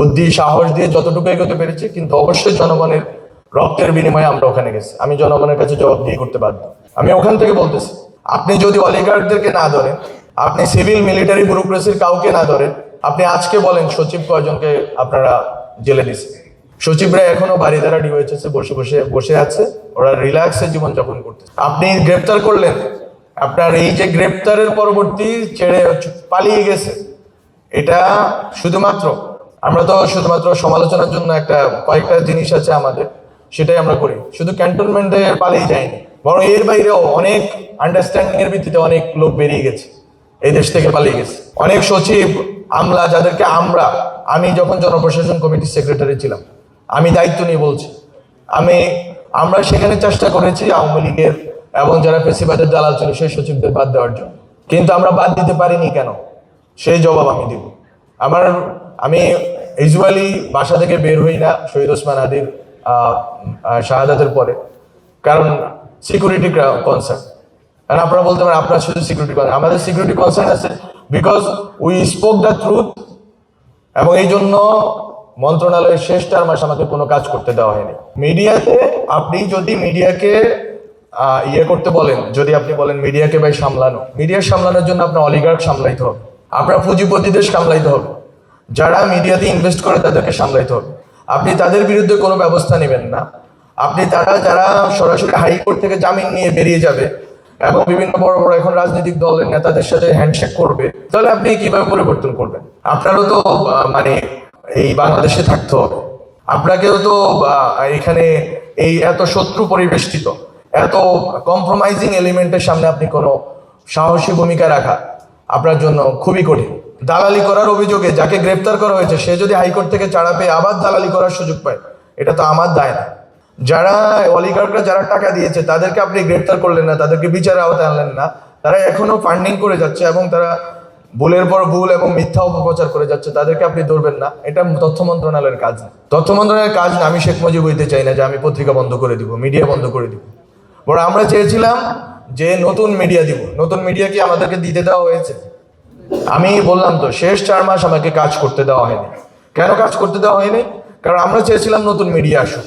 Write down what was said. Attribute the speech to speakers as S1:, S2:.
S1: বুদ্ধি সাহস দিয়ে যতটুকু এগোতে পেরেছি, কিন্তু অবশ্যই জনগণের রক্তের বিনিময়ে আমরা ওখানে গেছি। আমি জনগণের কাছে জবাবদিহি করতে বাধ্য। আমি ওখান থেকে বলতেছি, আপনি যদি অলিগার্কদেরকে না ধরেন, আপনি সিভিল মিলিটারি ব্যুরোক্রেসির কাউকে না ধরেন, আপনি আজকে বলেন সচিব কয়জনকে আপনারা জেলে দিচ্ছেন? সচিবরা এখনো বাড়িধারা ডিওএইচএস বসে আছে, ওরা রিল্যাক্সে জীবনযাপন করতেছে। আপনি গ্রেপ্তার করলেন, আপনার এই যে গ্রেপ্তারের পরবর্তী ছেড়ে পালিয়ে গেছে, এটা শুধুমাত্র আমরা তো শুধুমাত্র সমালোচনার জন্য কয়েকটা জিনিস আছে আমাদের, সেটাই আমরা করি। শুধু ক্যান্টনমেন্টে পালিয়ে যায়নি, বরং এর বাইরেও অনেক আন্ডারস্ট্যান্ডিং এর ভিত্তিতে অনেক লোক বেরিয়ে গেছে, এই দেশ থেকে পালিয়ে গেছে। অনেক সচিব আমলা যাদেরকে আমি যখন জনপ্রশাসন কমিটির সেক্রেটারি ছিলাম, আমি দায়িত্ব নিয়ে বলছি, আমরা সেখানে চেষ্টা করেছি আওয়ামী লীগের এবং যারা ফেসিবাদের দালাল ছিল সেই সচিবদের বাদ দেওয়ার জন্য, কিন্তু আমরা বাদ দিতে পারিনি কেন, সেই জবাব আমি দিব। আমি ইউজুয়ালি বাসা থেকে বের হই না শহীদ ওসমান হাদির শাহাদাতের পরে, কারণ সিকিউরিটি কনসার্ন। কারণ আপনারা বলতে পারেন আপনার শুধু সিকিউরিটি কনসার্ন, আমাদের সিকিউরিটি কনসার্ন আছে because we spoke the truth, এবং এই জন্য মন্ত্রণালয়ের শেষ 4 মাস আমাকে কোনো কাজ করতে দেওয়া হয়নি। মিডিয়াতে আপনি যদি মিডিয়াকে করতে বলেন, যদি আপনি বলেন মিডিয়াকে ভাই মিডিয়া সামলানোর জন্য আপনার অলিগার্ক সামলাইতে হবে, আপনার পুঁজিপতিদের সামলাইতে হবে, যারা মিডিয়াতে ইনভেস্ট করে তাদেরকে সামলাইতে হবে। আপনি তাদের বিরুদ্ধে কোনো ব্যবস্থা নেবেন না। আপনি যারা সরাসরি হাইকোর্ট থেকে জামিন নিয়ে বেরিয়ে যাবে এবং বিভিন্ন বড় বড় এখন রাজনৈতিক দলের নেতাদের সাথে হ্যান্ডশেক করবে, তাহলে আপনি কিভাবে পরিবর্তন করবেন? আপনারও তো এই বাংলাদেশে থাকতে হবে, আপনাকেও তো এখানে এই এত শত্রু পরিবেষ্টিত, এত কম্প্রোমাইজিং এলিমেন্টের সামনে আপনি কোনো সাহসী ভূমিকা রাখা আপনার জন্য খুবই কঠিন। দালালি করার অভিযোগে যাকে গ্রেপ্তার করা হয়েছে, সে যদি হাইকোর্ট থেকে ছাড়া পেয়ে আবার দালালি করার সুযোগ পায়, এটা তো আমার দায় না। যারা অলিগার্করা যারা টাকা দিয়েছে তাদেরকে আপনি গ্রেপ্তার করলেন না, তাদেরকে বিচারের আওতায় আনলেন না, তারা এখনো ফান্ডিং করে যাচ্ছে এবং তারা ভুলের পর ভুল এবং মিথ্যা অপপ্রচার করে যাচ্ছে, তাদেরকে আপনি ধরবেন না। এটা তথ্য মন্ত্রণালয়ের কাজ না, তথ্য মন্ত্রণালয়ের কাজ না। আমি শেখ মুজিব হইতে চাই না যে আমি পত্রিকা বন্ধ করে দিব, মিডিয়া বন্ধ করে দিব। বরং আমরা চেয়েছিলাম যে নতুন মিডিয়া দিব। নতুন মিডিয়া কি আমাদেরকে দিতে দেওয়া হয়েছে? আমি বললাম তো, শেষ 4 মাস আমাকে কাজ করতে দেওয়া হয়নি। কেন কাজ করতে দেওয়া হয়নি? কারণ আমরা চেয়েছিলাম নতুন মিডিয়া আসুক।